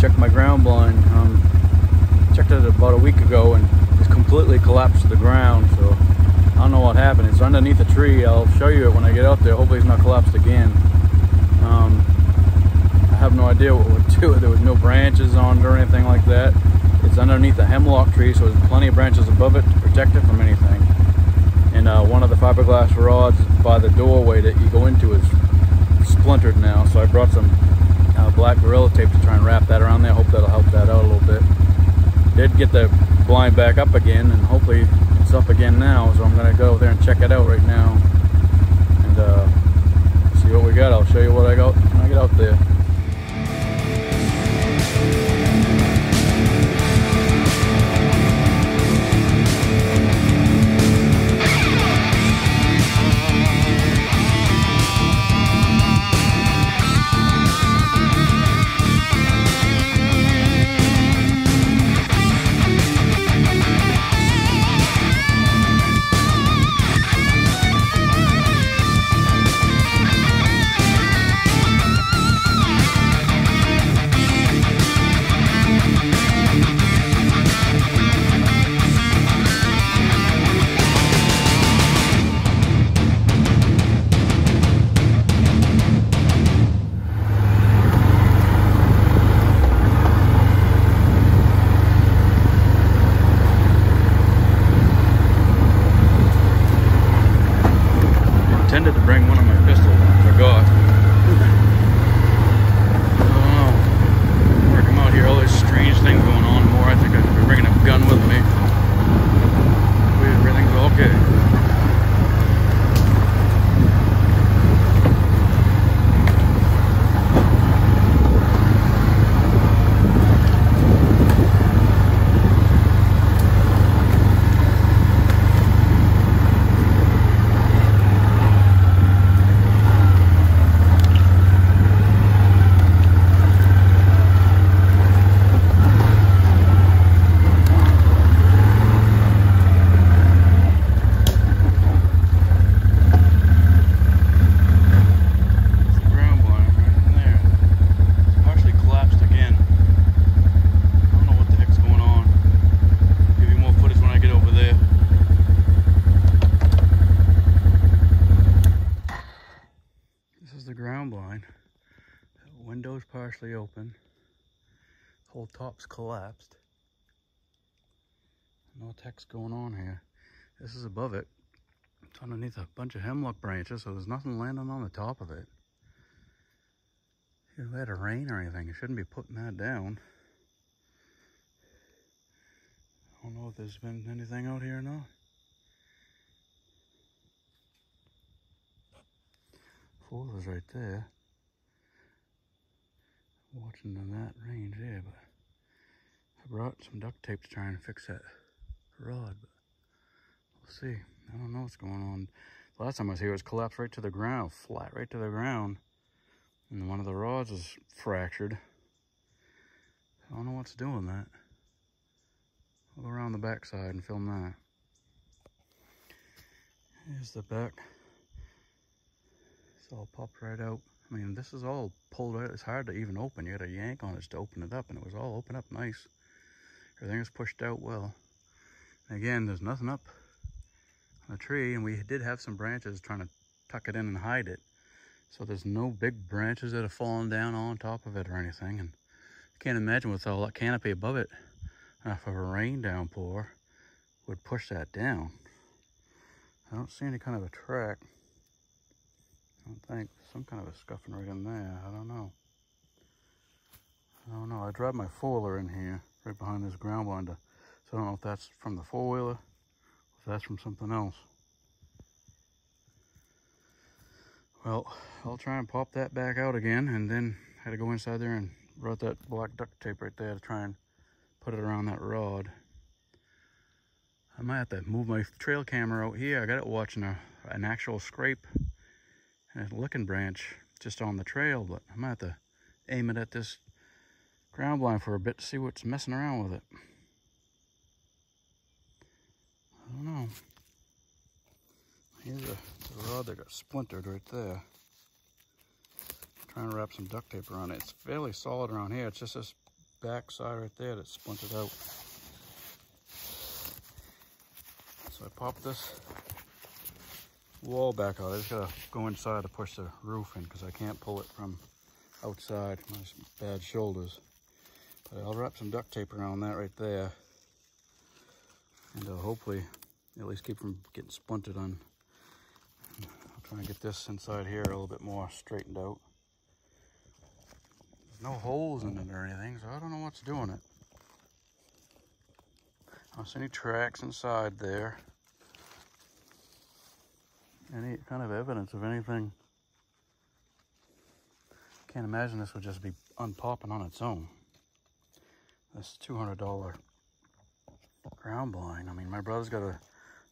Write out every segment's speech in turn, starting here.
check my ground blind. Checked it about a week ago and it's completely collapsed to the ground, so I don't know what happened. It's underneath a tree. I'll show you it when I get out there. Hopefully it's not collapsed again. I have no idea what to do. There was no branches on it or anything like that. It's underneath a hemlock tree, so there's plenty of branches above it to protect it from anything. And one of the fiberglass rods by the doorway that you go into is splintered now, so I brought some black Gorilla Tape to try and wrap that around there. Hope that'll help that out a little bit. Did get the blind back up again, and hopefully it's up again now, so I'm going to go there and check it out right now and see what we got. I'll show you what I got when I get out there. Intended to bring one of my pistols, I forgot. I don't know. Working out here, all these strange things going on more. I think I should be bringing a gun with me. Everything's okay. Ground blind. The window's partially open. The whole top's collapsed. No text going on here. This is above it. It's underneath a bunch of hemlock branches, so there's nothing landing on the top of it. If it had a rain or anything, it shouldn't be putting that down. I don't know if there's been anything out here or not. Is right there, watching in that range there, but I brought some duct tape to try and fix that rod, but we'll see. I don't know what's going on. The last time I was here, it was collapsed right to the ground, flat right to the ground, and one of the rods was fractured. I don't know what's doing that. I'll go around the back side and film that. Here's the back. It's all popped right out. I mean, this is all pulled out. It's hard to even open. You got to yank on it to open it up, and it was all open up nice. Everything is pushed out well. And again, there's nothing up on the tree, and we did have some branches trying to tuck it in and hide it. So there's no big branches that have fallen down on top of it or anything. And I can't imagine with all that canopy above it, if a rain downpour would push that down. I don't see any kind of a track. I don't think. Some kind of a scuffing right in there. I don't know. I dropped my four-wheeler in here, right behind this ground blind. So I don't know if that's from the four-wheeler, or if that's from something else. Well, I'll try and pop that back out again, and then I had to go inside there and brought that black duct tape right there to try and put it around that rod. I might have to move my trail camera out here. I got it watching an actual scrape and a licking branch just on the trail, but I might have to aim it at this ground blind for a bit to see what's messing around with it. I don't know. Here's the rod that got splintered right there. I'm trying to wrap some duct tape around it. It's fairly solid around here. It's just this back side right there that's splintered out. So I popped this wall back out. I just gotta go inside to push the roof in because I can't pull it from outside. My bad shoulders. But I'll wrap some duct tape around that right there, and hopefully at least keep from getting splintered on. I'll try and get this inside here a little bit more straightened out. There's no holes in it or anything, so I don't know what's doing it. I don't see any tracks inside there. Any kind of evidence of anything. Can't imagine this would just be unpopping on its own. This $200 ground blind. I mean, my brother's got a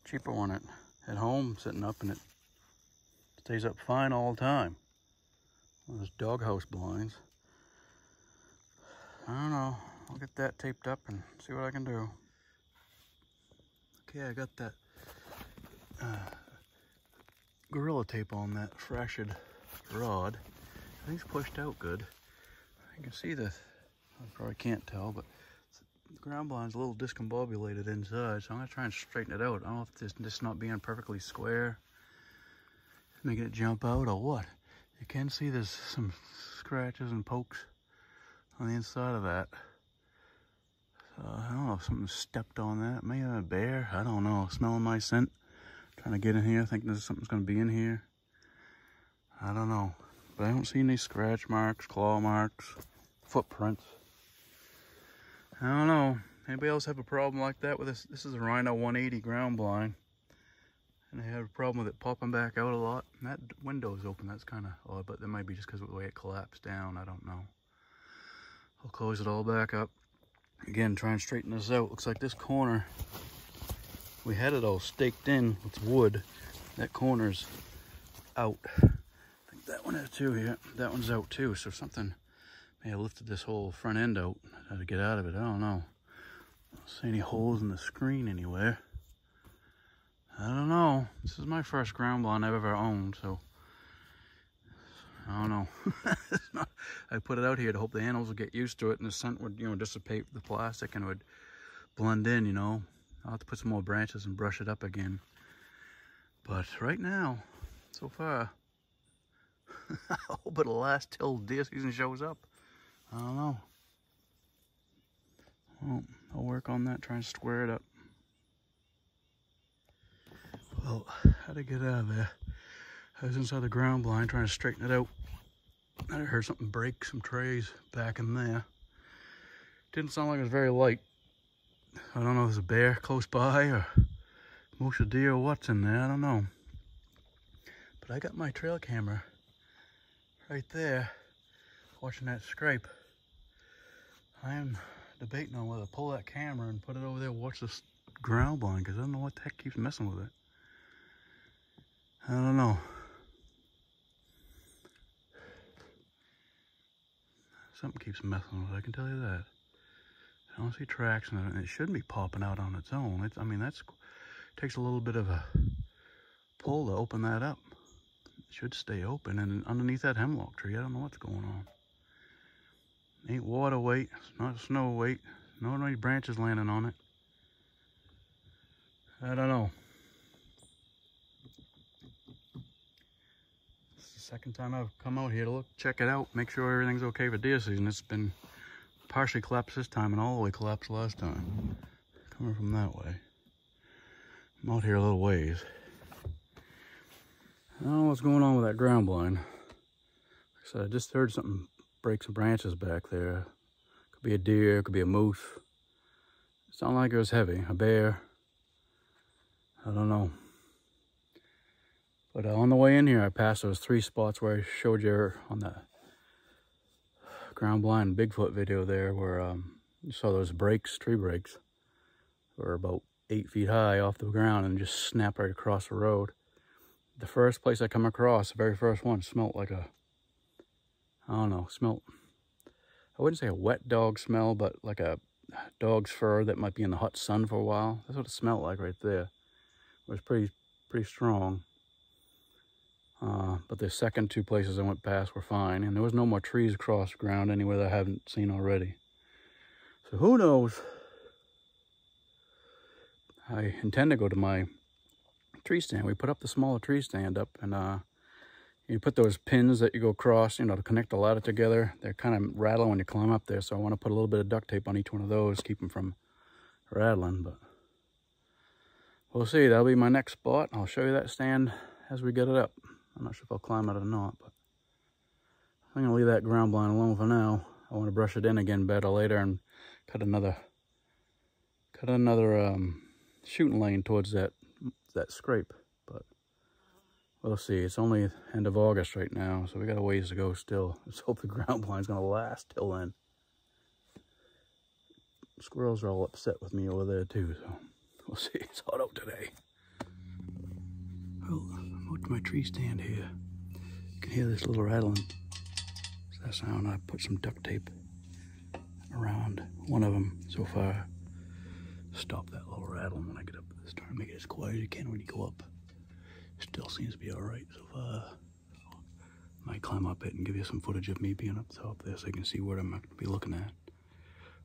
cheaper one at home sitting up, and it stays up fine all the time. One of those doghouse blinds. I don't know. I'll get that taped up and see what I can do. Okay, I got that Gorilla tape on that fractured rod. I think it's pushed out good. You can see this. I probably can't tell, but the ground blind's a little discombobulated inside, so I'm gonna try and straighten it out. I don't know if this just not being perfectly square, making it jump out or what. You can see there's some scratches and pokes on the inside of that. So I don't know if something stepped on that. Maybe a bear, I don't know. Smelling my scent, trying to get in here, thinking there's something's gonna be in here. I don't know, but I don't see any scratch marks, claw marks, footprints. I don't know. Anybody else have a problem like that with this? This is a Rhino 180 ground blind, and I have a problem with it popping back out a lot. And that window's open. That's kind of odd, but that might be just because of the way it collapsed down. I don't know. I'll close it all back up. Again, try and straighten this out. Looks like this corner, we had it all staked in with wood. That corner's out. I think that one is too here. That one's out too. So something may have lifted this whole front end out. How to get out of it, I don't know. I don't see any holes in the screen anywhere. I don't know. This is my first ground blind I've ever owned, so I don't know. I put it out here to hope the animals would get used to it and the scent would, dissipate the plastic and it would blend in, I'll have to put some more branches and brush it up again. But right now, so far, I hope it'll last till deer season shows up. I don't know. Well, I'll work on that, try and square it up. Well, how to get out of there? I was inside the ground blind trying to straighten it out. I heard something break, some trays back in there. Didn't sound like it was very light. I don't know if there's a bear close by or moose or deer or what's in there, I don't know. But I got my trail camera right there watching that scrape. I am debating on whether to pull that camera and put it over there, watch this ground blind, because I don't know what the heck keeps messing with it. I don't know. Something keeps messing with it, I can tell you that. I don't see tracks in it, and it shouldn't be popping out on its own. I mean, it takes a little bit of a pull to open that up. It should stay open, and underneath that hemlock tree, I don't know what's going on. Ain't water weight, it's not snow weight, no any branches landing on it. I don't know. It's the second time I've come out here to check it out, make sure everything's okay for deer season. It's been partially collapsed this time and all the way collapsed last time. Coming from that way. I'm out here a little ways. I don't know what's going on with that ground blind. Like I said, I just heard something break some branches back there. Could be a deer, could be a moose. It sounded like it was heavy, a bear. I don't know. But on the way in here, I passed those 3 spots where I showed you on the ground blind Bigfoot video there, where you saw those breaks, tree breaks, were about 8 feet high off the ground and just snapped right across the road. The first place I come across, the very first one, smelled like a, I don't know, smelled, I wouldn't say a wet dog smell, but like a dog's fur that might be in the hot sun for a while. That's what it smelled like right there. It was pretty strong. But the second 2 places I went past were fine, and there was no more trees across the ground anywhere that I haven't seen already. So who knows? I intend to go to my tree stand. We put up the smaller tree stand up, and you put those pins that you go across, you know, to connect the ladder together. They're kind of rattling when you climb up there, so I want to put a little bit of duct tape on each one of those, keep them from rattling. But we'll see. That'll be my next spot. I'll show you that stand as we get it up. I'm not sure if I'll climb it or not, but I'm gonna leave that ground blind alone for now. I want to brush it in again better later and cut another shooting lane towards that scrape. But we'll see. It's only end of August right now, so we got a ways to go still. Let's hope the ground blind's gonna last till then. Squirrels are all upset with me over there too, so we'll see. It's hot out today. Well, I'm out to my tree stand here. You can hear this little rattling. That sound. I put some duct tape around one of them so far. Stop that little rattling when I get up this time. Make it as quiet as you can when you go up. Still seems to be alright so far. Might climb up it and give you some footage of me being up top there so you can see what I'm going to be looking at.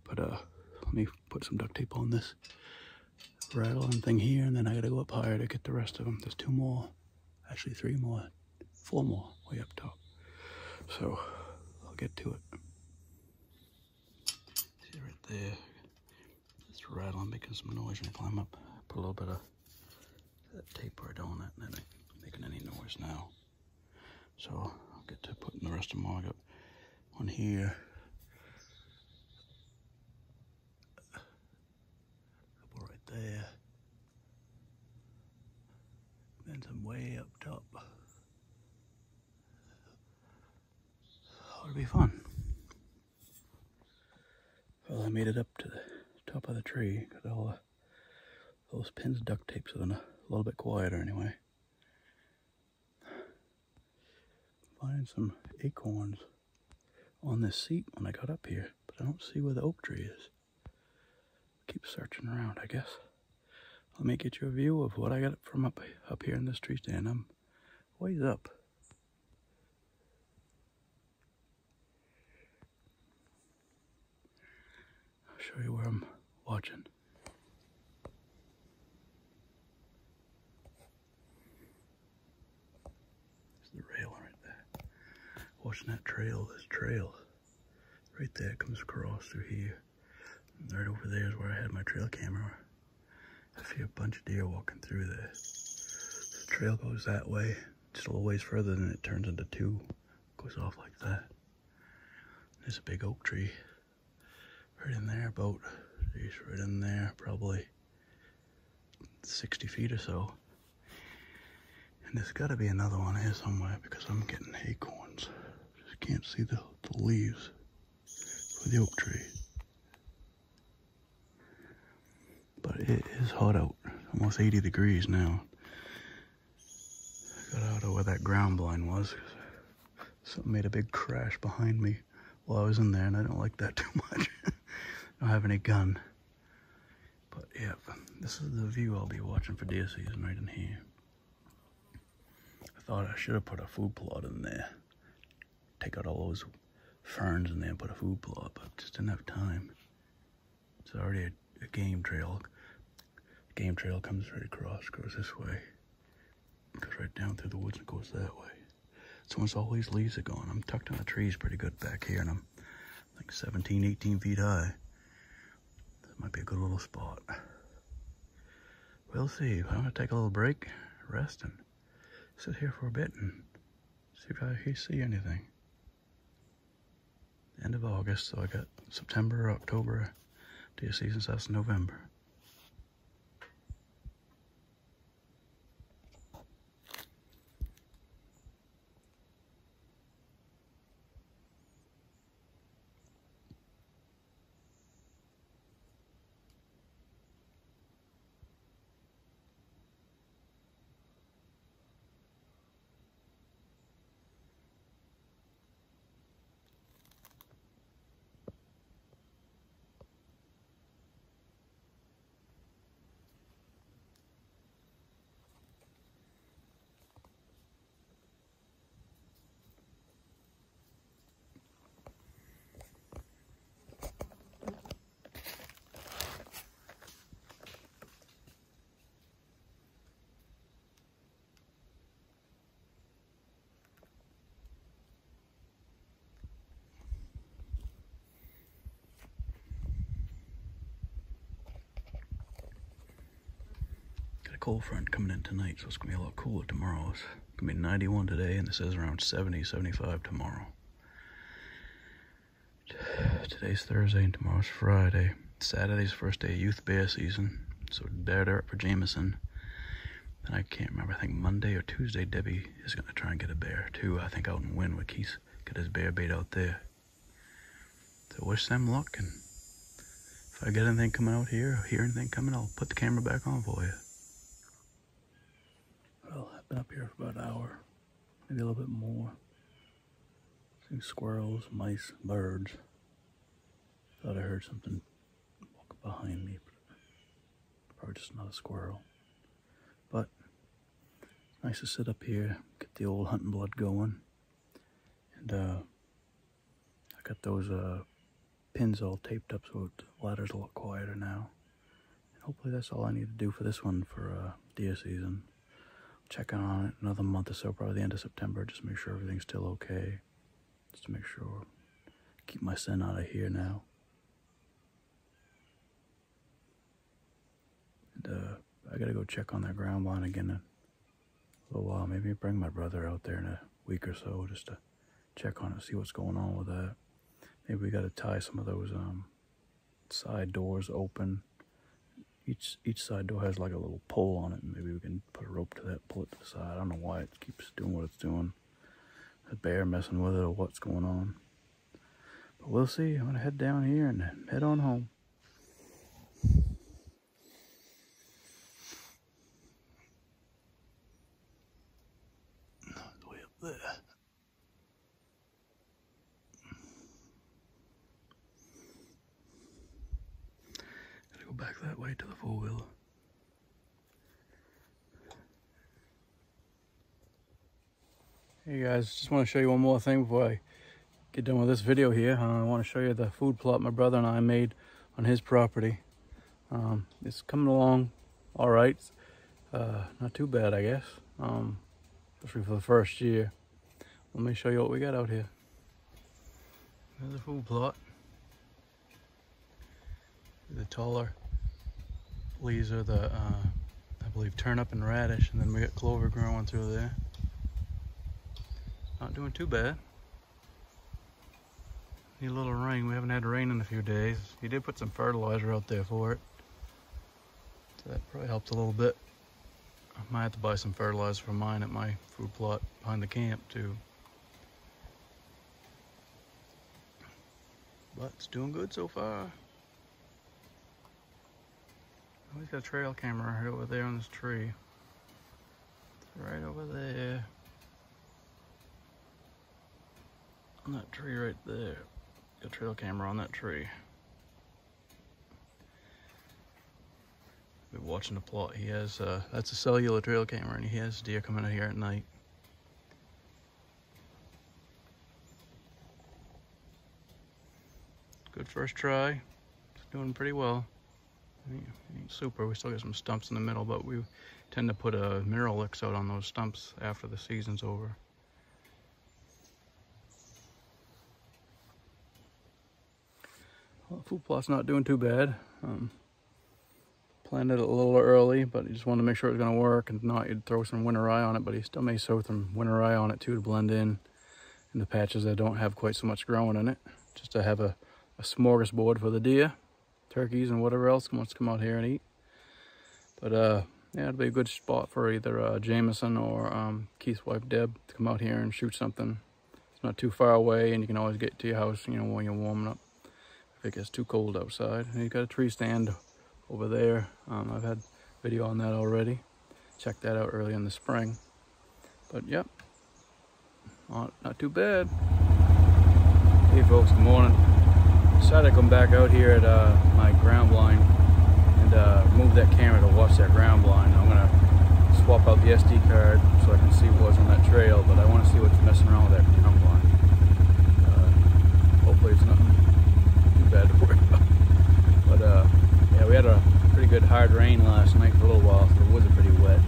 But let me put some duct tape on this rattling thing here, and then I gotta go up higher to get the rest of them. There's 2 more, actually 3 more, 4 more way up top. So I'll get to it. See right there, it's rattling, making some noise when I climb up. Put a little bit of that tape right on it, and then ain't making any noise now. So I'll get to putting the rest of them on. I got one here, a couple right there, and some way up top. Ought to be fun. Well, I made it up to the top of the tree. Got all those pins duct taped, so then a little bit quieter anyway. Find some acorns on this seat when I got up here, but I don't see where the oak tree is. Keep searching around, I guess. Let me get you a view of what I got from up here in this tree stand. I'm ways up. I'll show you where I'm watching. There's the rail right there. Watching that trail, this trail right there comes across through here. And right over there is where I had my trail camera. I see a bunch of deer walking through there. The trail goes that way, just a little ways further, than it turns into 2. Goes off like that. There's a big oak tree right in there, about, geez, right in there, probably 60 feet or so. And there's got to be another one here somewhere because I'm getting acorns. Just can't see the leaves for the oak tree. But it is hot out, almost 80 degrees now. I got out of where that ground blind was. Something made a big crash behind me while I was in there, and I don't like that too much. I don't have any gun. But yeah, this is the view I'll be watching for deer season right in here. I thought I should have put a food plot in there. Take out all those ferns in there and put a food plot, but just didn't have time. It's already a game trail. Game trail comes right across, goes this way, goes right down through the woods and goes that way. So once all these leaves are gone, I'm tucked in the trees pretty good back here, and I'm like 17, 18 feet high. This might be a good little spot. We'll see. I'm gonna take a little break, rest, and sit here for a bit and see if I see anything. End of August, so I got September, October, deer season starts in November. cold front coming in tonight, so it's gonna be a lot cooler tomorrow. It's gonna be 91 today, and it says around 70, 75 tomorrow. Today's Thursday and tomorrow's Friday. Saturday's the first day of youth bear season, so bear up for Jameson. And I can't remember, I think Monday or Tuesday Debbie is gonna try and get a bear too, I think out in Wynn with Keith, get his bear bait out there. So wish them luck, and if I get anything coming out here or hear anything coming, I'll put the camera back on for you. Well, I've been up here for about an hour, maybe a little bit more. See squirrels, mice, birds. Thought I heard something walk behind me, but probably just another squirrel. But it's nice to sit up here, get the old hunting blood going. And I got those pins all taped up so the ladder's a lot quieter now. And hopefully that's all I need to do for this one for deer season. Check on it another month or so, probably the end of September, just make sure everything's still okay. Just to make sure, keep my scent out of here now. And I gotta go check on that ground line again in a little while. Maybe bring my brother out there in a week or so just to check on it, see what's going on with that. Maybe we gotta tie some of those side doors open. Each side door has like a little pole on it, and maybe we can put a rope to that, pull it to the side. I don't know why it keeps doing what it's doing. A bear messing with it or what's going on. But we'll see. I'm gonna head down here and head on home. Way up there. Gotta go back that way to the four-wheeler. Hey guys, just want to show you one more thing before I get done with this video here. I want to show you the food plot my brother and I made on his property. It's coming along all right. Not too bad, I guess, especially for the first year. Let me show you what we got out here. There's the food plot. The taller leaves are the, I believe, turnip and radish, and then we got clover growing through there. Not doing too bad. Need a little rain. We haven't had rain in a few days. He did put some fertilizer out there for it, so that probably helped a little bit. I might have to buy some fertilizer for mine at my food plot behind the camp too. But it's doing good so far. Oh, he's got a trail camera right over there on this tree. It's right over there. On that tree right there. Got a trail camera on that tree. Been watching the plot. He has that's a cellular trail camera, and he has deer coming out here at night. Good first try. It's doing pretty well. Ain't super. We still got some stumps in the middle, but we tend to put mineral licks out on those stumps after the season's over. Well, the food plot's not doing too bad. Planted it a little early, but you just wanted to make sure it was going to work, and not you'd throw some winter rye on it, but you still may throw some winter rye on it too to blend in the patches that don't have quite so much growing in it, just to have a smorgasbord for the deer, turkeys, and whatever else wants to come out here and eat. But yeah, it'd be a good spot for either Jameson or Keith's wife Deb to come out here and shoot something. It's not too far away, and you can always get to your house, you know, when you're warming up if it gets too cold outside. And you got a tree stand over there. I've had video on that already. Check that out early in the spring. But yep, not too bad. Hey folks, good morning. Decided to come back out here at my ground blind and move that camera to watch that ground blind. I'm gonna swap out the SD card so I can see what's on that trail, but I want to see what's messing around with that ground blind. Hopefully it's nothing too bad to worry about. But yeah, we had a pretty good hard rain last night for a little while, so the woods are pretty wet.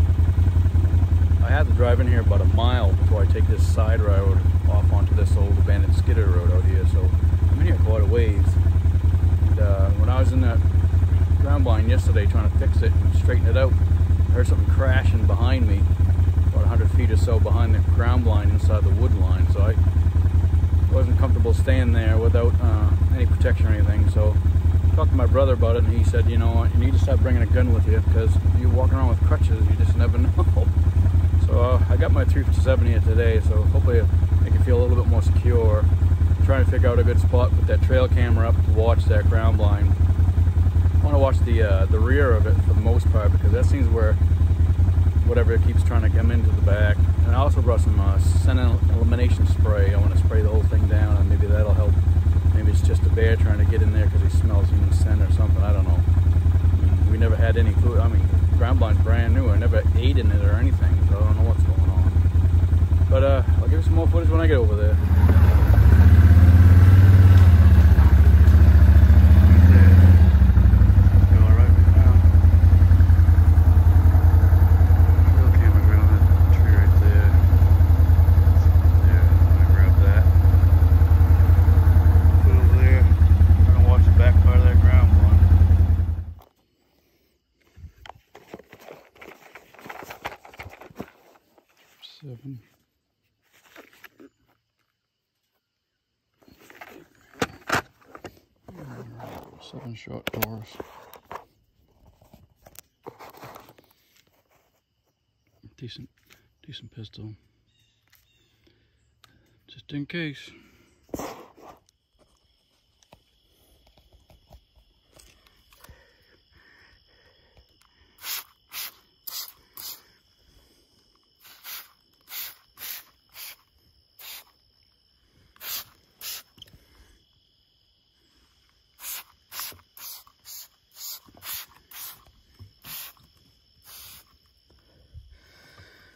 I had to drive in here about a mile before I take this side road off onto this old abandoned skidder road out here, so I'm in here quite a ways. And when I was in that ground blind yesterday trying to fix it and straighten it out, I heard something crashing behind me, about 100 feet or so behind the ground blind inside the wood line. So I wasn't comfortable staying there without any protection or anything. So I talked to my brother about it, and he said, you know what, you need to start bringing a gun with you, because if you walk around with crutches, you just never know. So I got my 357 here today, so hopefully it'll make you feel a little bit more secure. I'm trying to figure out a good spot, put that trail camera up to watch that ground blind. I want to watch the rear of it for the most part, because that seems where whatever keeps trying to come into the back. And I also brought some scent elimination spray. I want to spray the whole thing down, and maybe that'll help. Maybe it's just a bear trying to get in there because he smells human scent or something. I don't know. I mean, we never had any food. I mean, ground blind's brand new. I never ate in it or anything, so I don't know what's going on. But I'll give you some more footage when I get over there. Seven short doors. Decent pistol. Just in case.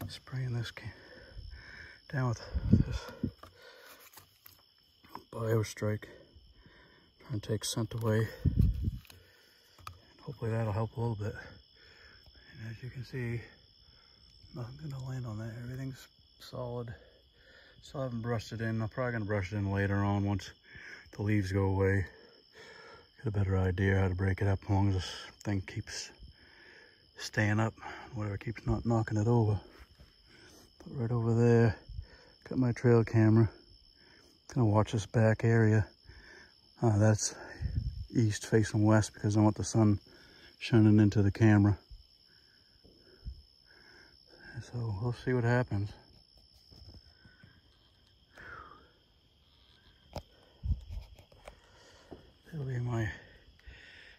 Spraying this down with this bio strike, trying to take scent away. Hopefully that'll help a little bit. And as you can see, nothing's gonna land on that. Everything's solid. Still haven't brushed it in. I'm probably gonna brush it in later on once the leaves go away. Get a better idea how to break it up as long as this thing keeps staying up, whatever keeps not knocking it over. But right over there, got my trail camera. Gonna watch this back area. That's east facing west because I want the sun shining into the camera. So we'll see what happens. It'll be my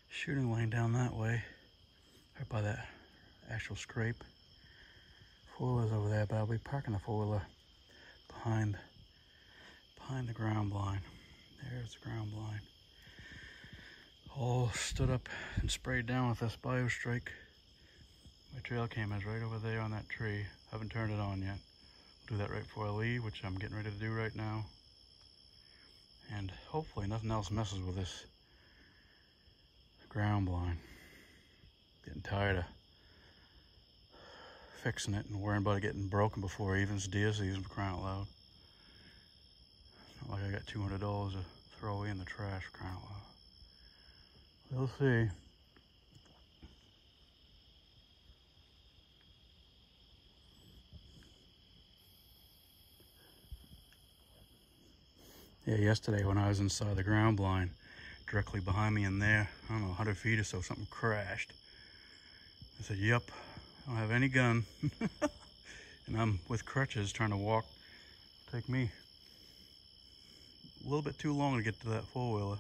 shooting lane down that way, right by that actual scrape. Four-wheeler's over there, but I'll be parking the four-wheeler behind the ground blind. There's the ground blind. All stood up and sprayed down with this bio strike. My trail camera's right over there on that tree. Haven't turned it on yet. I'll do that right before I leave, which I'm getting ready to do right now. And hopefully nothing else messes with this ground blind. Getting tired of fixing it and worrying about it getting broken before even it's deer season, for crying out loud. Not like I got $200 to throw away in the trash, for crying out loud. We'll see. Yeah, yesterday when I was inside the ground blind, directly behind me in there, I don't know, 100 feet or so, something crashed. I said, yep, I don't have any gun. And I'm with crutches trying to walk. Take me a little bit too long to get to that four-wheeler.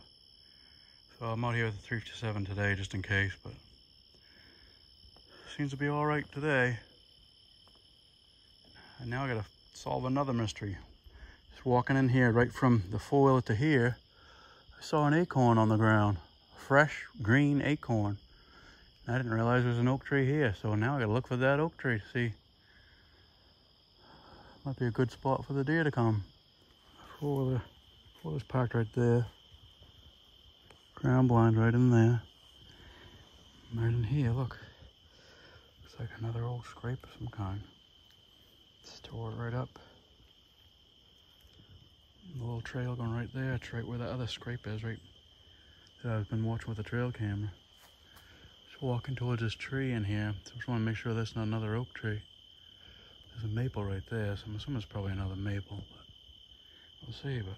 So I'm out here with the 357 today just in case, but seems to be all right today. And now I gotta solve another mystery. Just walking in here, right from the four-wheeler to here, I saw an acorn on the ground. A fresh, green acorn. I didn't realize there was an oak tree here, so now I gotta look for that oak tree to see. Might be a good spot for the deer to come. Four-wheeler's parked right there. Ground blind right in there. Right in here, look. Looks like another old scrape of some kind. Just tore it right up. The little trail going right there. It's right where the other scrape is, right that I've been watching with the trail camera. Just walking towards this tree in here. So I just want to make sure that's not another oak tree. There's a maple right there, so I'm assuming it's probably another maple, but we'll see. But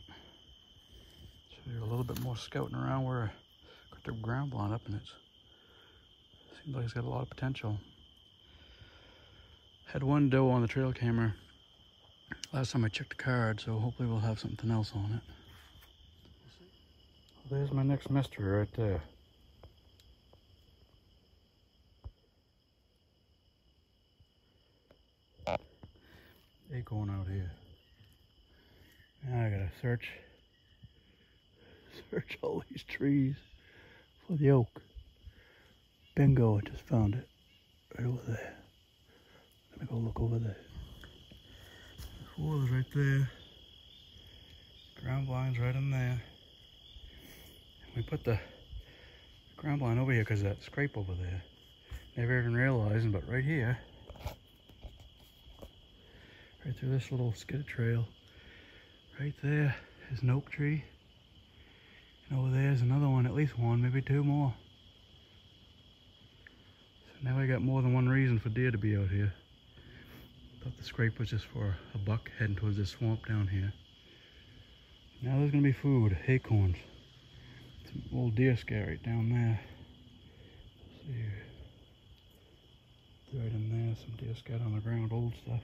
so do a little bit more scouting around where I got the ground blind up, and it seems like it's got a lot of potential. Had one doe on the trail camera last time I checked the card, so hopefully we'll have something else on it. Well, there's my next mystery right there. Acorn out here. Now I gotta search all these trees for the oak. Bingo, I just found it. Right over there. I'm gonna go look over there. The wall is right there. Ground blind's right in there. We put the ground blind over here because of that scrape over there. Never even realizing, but right here, right through this little skid trail, right there is an oak tree. And over there is another one, at least one, maybe two more. So now I got more than one reason for deer to be out here. Thought the scrape was just for a buck heading towards this swamp down here. Now there's gonna be food, acorns. Some old deer scare right down there. Let's see here. Right in there, some deer scat on the ground, old stuff.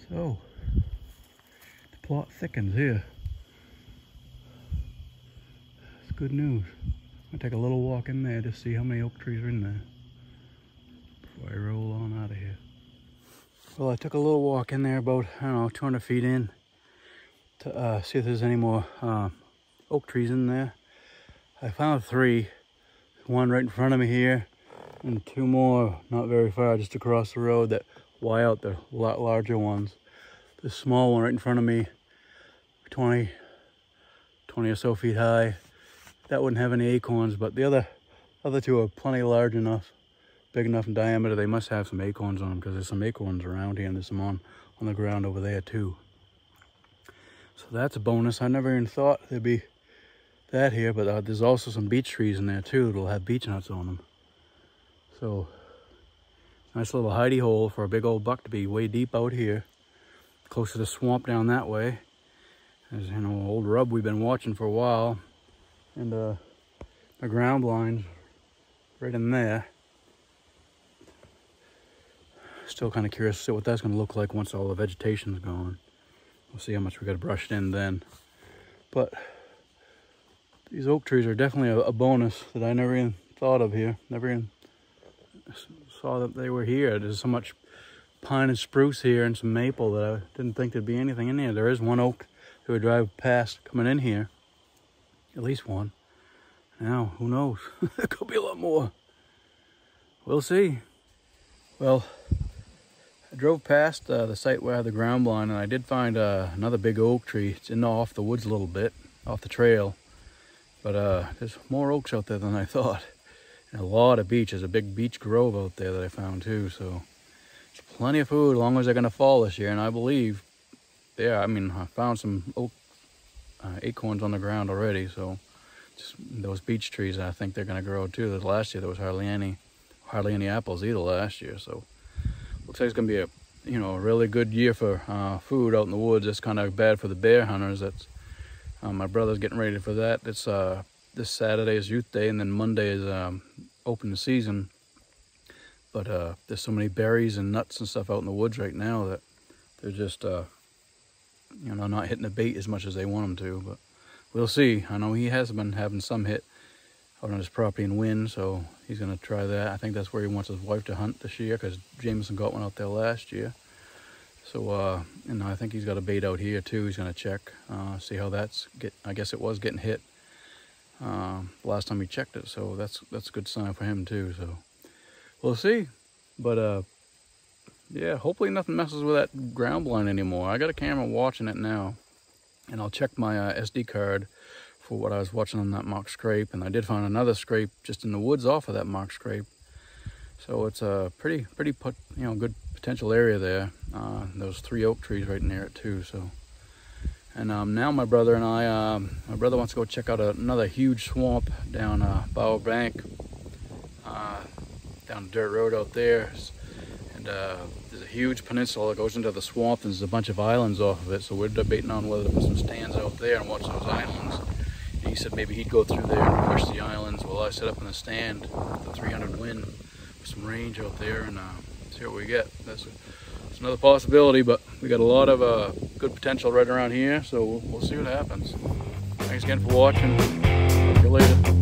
So, the plot thickens here. It's good news. I'm gonna take a little walk in there to see how many oak trees are in there before I roll on out of here. Well, I took a little walk in there about, I don't know, 200 feet in to see if there's any more oak trees in there. I found 3. One right in front of me here, and 2 more not very far, just across the road that Y out, the lot larger ones. This small one right in front of me, 20 or so feet high. That wouldn't have any acorns, but the other 2 are plenty large enough, big enough in diameter. They must have some acorns on them because there's some acorns around here, and there's some on the ground over there too. So that's a bonus. I never even thought there'd be that here, but there's also some beech trees in there too that'll have beech nuts on them. So nice little hidey hole for a big old buck to be way deep out here, close to the swamp down that way. There's, you know, old rub we've been watching for a while, and the ground blind right in there. Still kind of curious to see what that's going to look like once all the vegetation's gone. We'll see how much we got brushed in then. But these oak trees are definitely a bonus that I never even thought of here. Never even saw that they were here. There's so much pine and spruce here and some maple that I didn't think there'd be anything in here. There is one oak that we drive past coming in here. At least one. Now, who knows? There could be a lot more. We'll see. Well, I drove past the site where I had the ground blind, and I did find another big oak tree. It's off the woods a little bit, off the trail. But there's more oaks out there than I thought. And a lot of beech. There's a big beech grove out there that I found too. So there's plenty of food as long as they're going to fall this year. And I believe, yeah, I mean, I found some oak acorns on the ground already. So just those beech trees, I think they're going to grow too. The last year there was hardly any apples either last year. So looks like it's going to be a really good year for food out in the woods. It's kind of bad for the bear hunters. That's my brother's getting ready for that. It's this Saturday is youth day, and then Monday is open season. But there's so many berries and nuts and stuff out in the woods right now that they're just not hitting the bait as much as they want them to. But we'll see. I know he has been having some hit out on his property and wind, so he's gonna try that. I think that's where he wants his wife to hunt this year, because Jameson got one out there last year. So, and I think he's got a bait out here too. He's gonna check, see how I guess it was getting hit last time he checked it. So that's a good sign for him too. So we'll see. But yeah, hopefully nothing messes with that ground blind anymore. I got a camera watching it now, and I'll check my SD card for what I was watching on that mock scrape. And I did find another scrape just in the woods off of that mock scrape. So it's a pretty good potential area there. Those 3 oak trees right near it too. So And now my brother and I, my brother wants to go check out another huge swamp down Bower Bank, down the dirt road out there. And there's a huge peninsula that goes into the swamp, and there's a bunch of islands off of it. So we're debating on whether to put some stands out there and watch those islands. And he said maybe he'd go through there and push the islands while I set up in the stand with the 300 wind with some range out there, and see what we get. That's another possibility, but we got a lot of good potential right around here, so we'll see what happens. Thanks again for watching. Talk to you later.